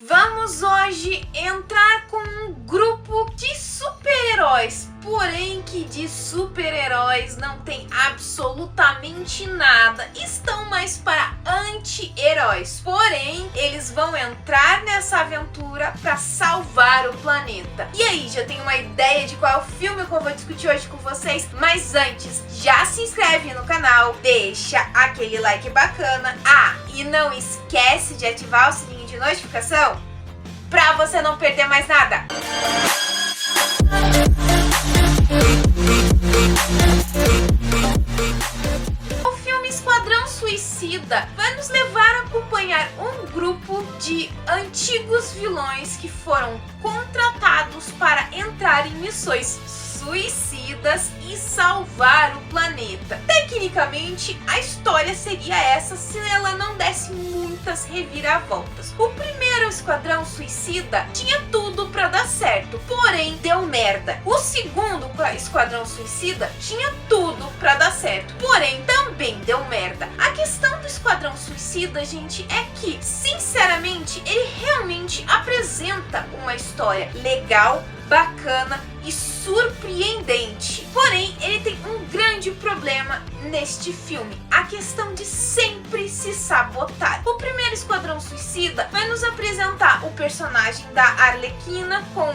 Vamos hoje entrar com um grupo de super-heróis, porém que de super-heróis não tem absolutamente nada, estão mais para anti-heróis, porém eles vão entrar nessa aventura para salvar o planeta. E aí, já tem uma ideia de qual é o filme que eu vou discutir hoje com vocês? Mas antes, já se inscreve no canal, deixa aquele like bacana, e não esquece de ativar o sininho de notificação para você não perder mais nada. O filme Esquadrão Suicida vai nos levar a acompanhar um grupo de antigos vilões que foram contratados para entrar em missões suicidas e salvar o planeta. Tecnicamente, a história seria essa se ela não desse muitas reviravoltas. O primeiro Esquadrão Suicida tinha tudo para dar certo, porém deu merda. O segundo Esquadrão Suicida tinha tudo para dar certo, porém também deu merda. A questão do Esquadrão Suicida, gente, é que, sinceramente, ele realmente apresenta uma história legal, bacana e surpreendente. Porém, ele tem um grande problema neste filme: a questão de sempre se sabotar. O primeiro Esquadrão Suicida vai nos apresentar o personagem da Arlequina com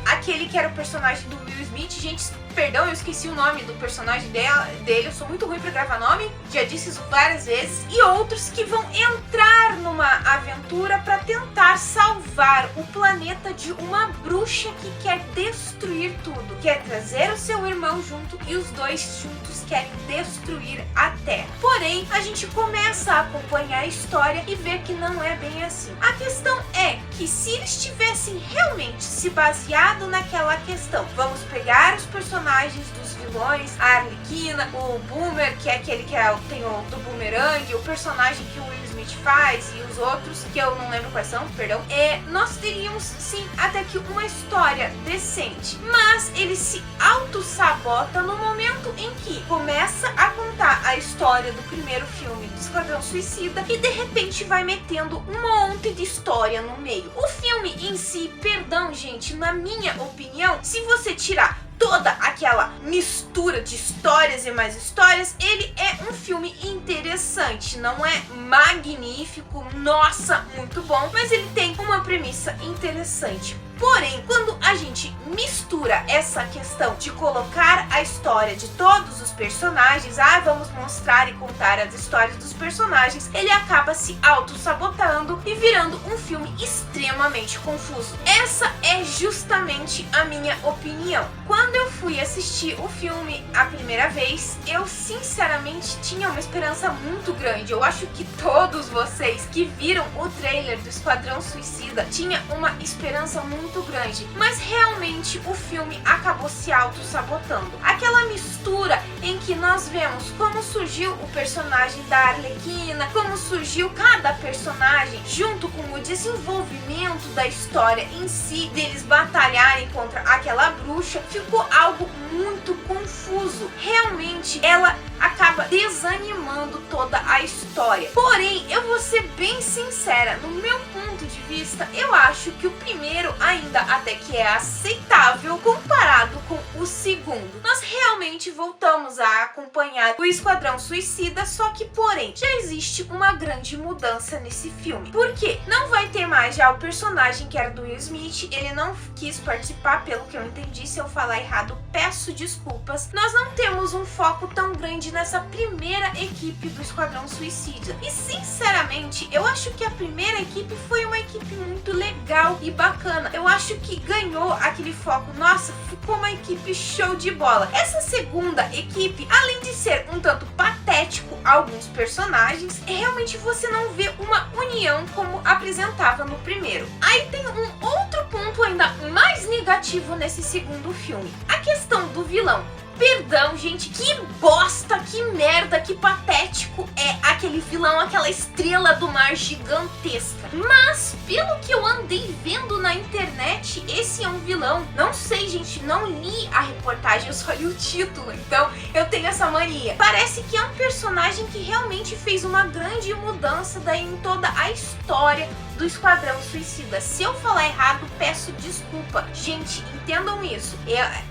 aquele que era o personagem do Will Smith. Gente, perdão, eu esqueci o nome do personagem dele, eu sou muito ruim pra gravar nome, já disse isso várias vezes. E outros que vão entrar numa aventura para tentar salvar o planeta de uma bruxa que quer destruir tudo, quer trazer o seu irmão junto e os dois juntos querem destruir a Terra. Porém, a gente começa a acompanhar a história e ver que não é bem assim. A questão é que se eles tivessem realmente se baseado naquela questão, vamos pegar os personagens dos vilões, a Arlequina, o Boomer, que é aquele que tem o do Boomerang, o personagem que o Will Smith faz e os outros, que eu não lembro quais são, perdão, nós teríamos sim até que uma história decente, mas ele se auto-sabota no momento em que começa a contar a história do primeiro filme do Esquadrão Suicida e de repente vai metendo um monte de história no meio. O filme em si, perdão gente, na minha opinião, se você tirar toda aquela mistura de histórias e mais histórias, ele é um filme interessante, não é magnífico, nossa, muito bom, mas ele tem uma premissa interessante. Porém, quando a gente mistura essa questão de colocar a história de todos os personagens, vamos mostrar e contar as histórias dos personagens, ele acaba se auto-sabotando e virando um filme extremamente confuso. Essa é justamente a minha opinião. Quando eu fui assistir o filme a primeira vez, eu sinceramente tinha uma esperança muito grande. Eu acho que todos vocês que viram o trailer do Esquadrão Suicida tinham uma esperança muito grande, mas realmente o filme acabou se auto-sabotando. Aquela mistura em que nós vemos como surgiu o personagem da Arlequina, como surgiu cada personagem, junto com o desenvolvimento da história em si, deles batalharem contra aquela bruxa, ficou algo muito confuso. Realmente ela acaba desanimando toda a história. Porém, eu vou ser bem sincera, no meu ponto de vista, eu acho que o primeiro ainda até que é aceitável comparado com o segundo. Nós realmente voltamos a acompanhar o Esquadrão Suicida, só que porém já existe uma grande mudança nesse filme. Por quê? Não vai ter mais já o personagem que era do Will Smith, ele não quis participar, pelo que eu entendi. Se eu falar errado, peço desculpas. Nós não temos um foco tão grande nessa primeira equipe do Esquadrão Suicida. E sinceramente, eu acho que a primeira equipe foi uma equipe muito legal e bacana. Eu acho que ganhou aquele foco. Nossa, ficou uma equipe show de bola. Essa segunda equipe, além de ser um tanto patético alguns personagens, realmente você não vê uma união como apresentava no primeiro. Aí tem um outro ponto ainda mais negativo nesse segundo filme: a questão do vilão. Perdão, gente, que bosta, que merda, que patético é aquele vilão, aquela estrela do mar gigantesca. Mas, pelo que eu andei vendo na internet, esse é um vilão. Não sei, gente, não li a reportagem, eu só li o título, então eu tenho essa mania. Parece que é um personagem que realmente fez uma grande mudança daí em toda a história do Esquadrão Suicida. Se eu falar errado, peço desculpa. Gente, entendam isso.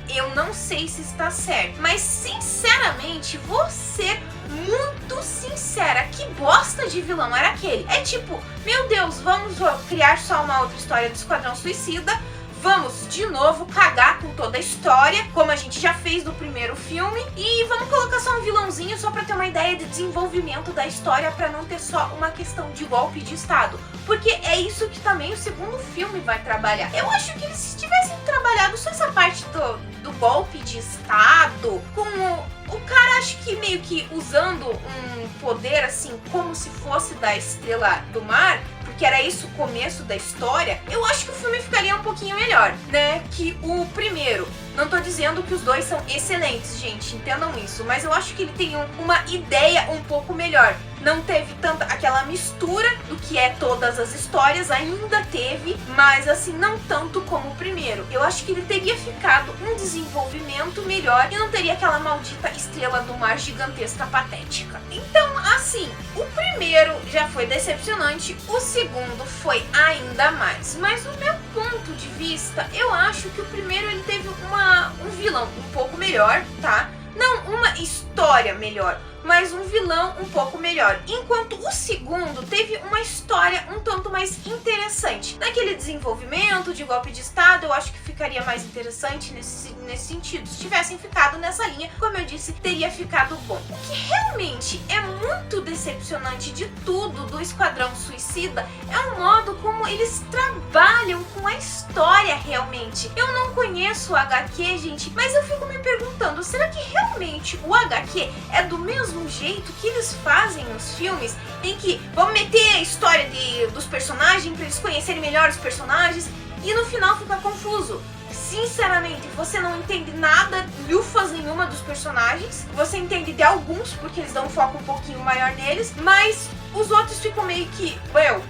Eu não sei se está certo, mas sinceramente, vou ser muito sincera, que bosta de vilão era aquele? É tipo, meu Deus, vamos criar só uma outra história do Esquadrão Suicida, vamos de novo cagar com toda a história, como a gente já fez no primeiro filme, e vamos colocar só um vilãozinho só pra ter uma ideia de desenvolvimento da história, pra não ter só uma questão de golpe de estado, porque é isso que também o segundo filme vai trabalhar. Eu acho que eles tivessem trabalhado só essa parte do golpe de estado, com o cara, acho que meio que usando um poder assim, como se fosse da Estrela do Mar, porque era isso o começo da história, eu acho que o filme ficaria um pouquinho melhor, né, que o primeiro. Não tô dizendo que os dois são excelentes, gente, entendam isso, mas eu acho que ele tem uma ideia um pouco melhor. Não teve tanta aquela mistura do que é todas as histórias, ainda teve, mas assim, não tanto como o primeiro. Eu acho que ele teria ficado um desenvolvimento melhor e não teria aquela maldita Estrela do Mar gigantesca patética. Então, assim, o primeiro já foi decepcionante, o segundo foi ainda mais. Mas no meu ponto de vista, eu acho que o primeiro ele teve um vilão um pouco melhor, tá? Não uma história melhor, mas um vilão um pouco melhor. Enquanto o segundo teve uma história um tanto mais interessante. Naquele desenvolvimento de golpe de estado, eu acho que ficaria mais interessante nesse sentido. Se tivessem ficado nessa linha, como eu disse, teria ficado bom. O que realmente é muito decepcionante de tudo do Esquadrão Suicida é o modo como eles trabalham com a história realmente. Eu não conheço o HQ, gente, mas eu fico me perguntando, será que realmente o HQ é do mesmo jeito que eles fazem nos filmes, em que vão meter a história dos personagens para eles conhecerem melhor os personagens e no final fica confuso? Sinceramente, você não entende nada, lufas nenhuma dos personagens. Você entende de alguns, porque eles dão um foco um pouquinho maior neles, mas os outros ficam meio que,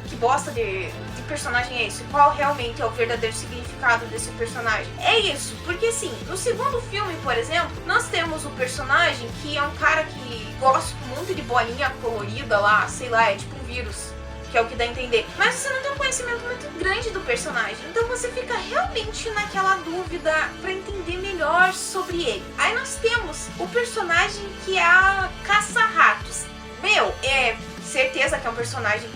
que bosta de personagem é esse? Qual realmente é o verdadeiro significado desse personagem? É isso, porque assim, no segundo filme, por exemplo, nós temos o personagem que é um cara que gosta muito de bolinha colorida lá, sei lá, é tipo um vírus, que é o que dá a entender. Mas você não tem um conhecimento muito grande do personagem, então você fica realmente naquela dúvida pra entender melhor sobre ele. Aí nós temos o personagem que é a Caça-Ratos. Certeza que é um personagem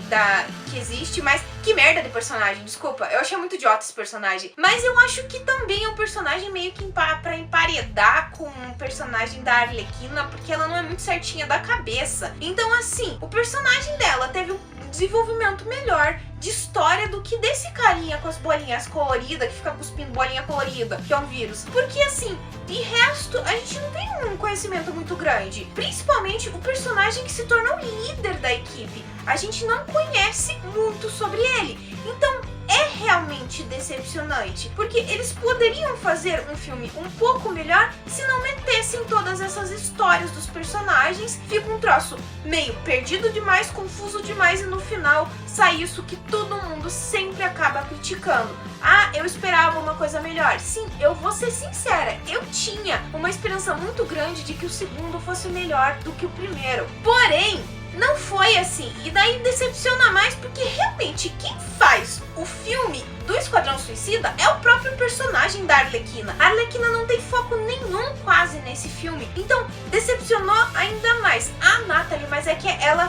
que existe, mas que merda de personagem, desculpa, eu achei muito idiota esse personagem. Mas eu acho que também é um personagem meio que pra emparedar com um personagem da Arlequina, porque ela não é muito certinha da cabeça. Então assim, o personagem dela teve um desenvolvimento melhor de história do que desse carinha com as bolinhas coloridas, que fica cuspindo bolinha colorida, que é um vírus. Porque assim, de resto, a gente não tem um conhecimento muito grande. Principalmente o personagem que se tornou líder da equipe. A gente não conhece muito sobre ele. Então, é realmente decepcionante, porque eles poderiam fazer um filme um pouco melhor se não metessem todas essas histórias dos personagens. Fica um troço meio perdido demais, confuso demais e no final sai isso que todo mundo sempre acaba criticando. Ah, eu esperava uma coisa melhor. Sim, eu vou ser sincera, eu tinha uma esperança muito grande de que o segundo fosse melhor do que o primeiro. Porém, não foi assim, e daí decepciona mais porque realmente quem faz o filme do Esquadrão Suicida é o próprio personagem da Arlequina. A Arlequina não tem foco nenhum quase nesse filme, então decepcionou ainda mais. A Natalie, mas é que ela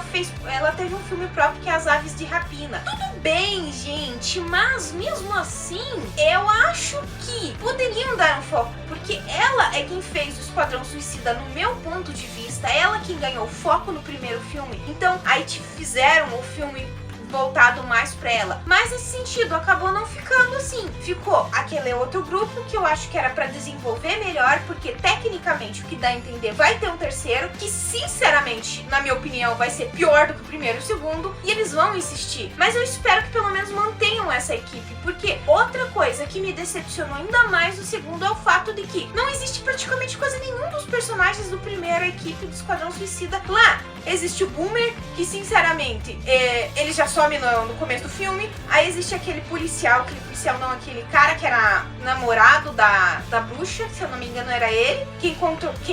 teve um filme próprio que é As Aves de Rapina. Tudo bem, gente, mas mesmo assim, eu acho que poderiam dar um foco, porque ela é quem fez o Esquadrão Suicida no meu ponto de vista, ela quem ganhou foco no primeiro filme. Então, aí te fizeram o filme voltado mais pra ela. Mas nesse sentido, acabou não ficando assim. Ficou aquele outro grupo que eu acho que era pra desenvolver melhor, porque tecnicamente o que dá a entender vai ter um terceiro, que sinceramente, na minha opinião, vai ser pior do que o primeiro e o segundo, e eles vão insistir. Mas eu espero que pelo menos mantenham essa equipe, porque outra coisa que me decepcionou ainda mais no segundo é o fato de que não existe praticamente quase nenhum dos personagens do primeiro equipe do Esquadrão Suicida lá. Existe o Boomer, que sinceramente, ele já some no começo do filme. Aí existe aquele policial aquele cara que era namorado da bruxa, se eu não me engano era ele, quem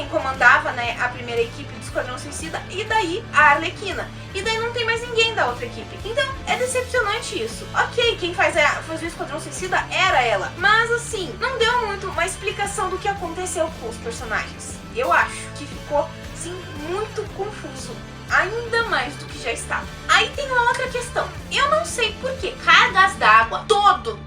comandava, né, a primeira equipe do Esquadrão Suicida e daí a Arlequina. E daí não tem mais ninguém da outra equipe. Então é decepcionante isso. Ok, quem faz o Esquadrão Suicida era ela. Mas assim, não deu muito uma explicação do que aconteceu com os personagens. Eu acho que ficou, sim, muito confuso. Ainda mais do que já estava. Aí tem uma outra questão. Eu não sei por que cargas d'água, todos,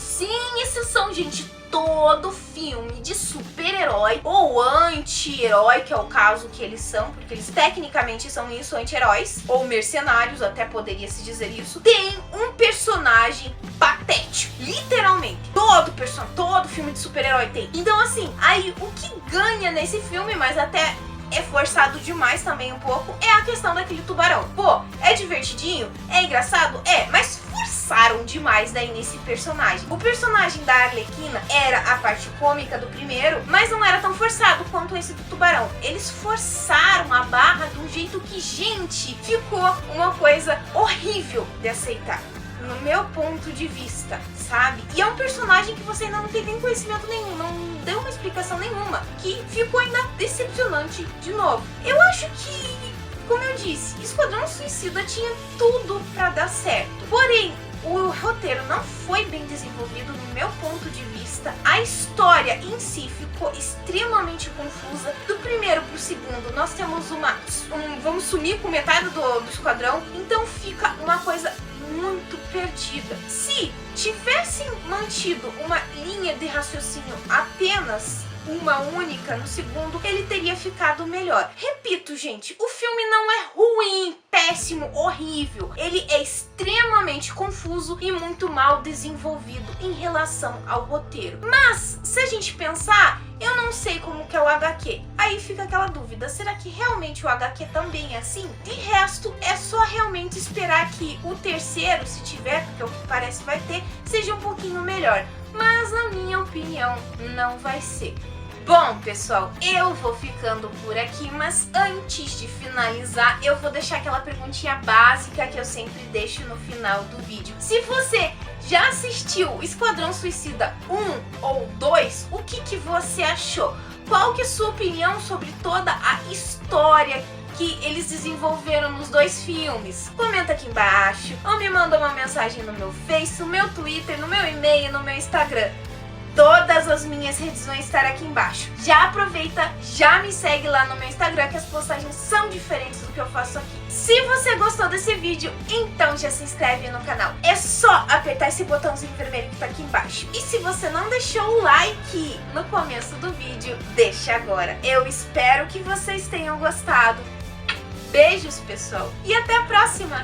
sem exceção, gente, todo filme de super-herói ou anti-herói, que é o caso que eles são, porque eles tecnicamente são isso, anti-heróis, ou mercenários, até poderia se dizer isso, tem um personagem patético, literalmente. Todo filme de super-herói tem. Então assim, aí o que ganha nesse filme, mas até é forçado demais também um pouco, é a questão daquele tubarão. Pô, é divertidinho? É engraçado? É, mas forçaram demais daí nesse personagem. O personagem da Arlequina era a parte cômica do primeiro, mas não era tão forçado quanto esse do tubarão. Eles forçaram a barra de um jeito que, gente, ficou uma coisa horrível de aceitar. No meu ponto de vista, sabe? E é um personagem que você ainda não tem nem conhecimento nenhum, não deu uma explicação nenhuma, que ficou ainda decepcionante de novo. Eu acho que, como eu disse, Esquadrão Suicida tinha tudo pra dar certo. Porém, o roteiro não foi bem desenvolvido no meu ponto de vista. A história em si ficou extremamente confusa. Do primeiro pro segundo, nós temos vamos sumir com metade do esquadrão. Então fica uma coisa muito perdida. Se tivessem mantido uma linha de raciocínio apenas uma única no segundo, ele teria ficado melhor. Repito, gente, o filme não é ruim, péssimo, horrível. Ele é extremamente confuso e muito mal desenvolvido em relação ao roteiro. Mas, se a gente pensar, eu não sei como que é o HQ. Aí fica aquela dúvida, será que realmente o HQ também é assim? De resto, é só realmente esperar que o terceiro, se tiver, porque o que parece vai ter, seja um pouquinho melhor. Mas, na minha opinião, não vai ser. Bom, pessoal, eu vou ficando por aqui, mas antes de finalizar, eu vou deixar aquela perguntinha básica que eu sempre deixo no final do vídeo. Se você já assistiu Esquadrão Suicida 1 ou 2, o que você achou? Qual que é a sua opinião sobre toda a história que eles desenvolveram nos dois filmes? Comenta aqui embaixo, ou me manda uma mensagem no meu Face, no meu Twitter, no meu e-mail, no meu Instagram. Todas as minhas redes vão estar aqui embaixo. Já aproveita, já me segue lá no meu Instagram, que as postagens são diferentes do que eu faço aqui. Se você gostou desse vídeo, então já se inscreve no canal. É só apertar esse botãozinho vermelho que tá aqui embaixo. E se você não deixou o like no começo do vídeo, deixa agora. Eu espero que vocês tenham gostado. Beijos, pessoal, e até a próxima!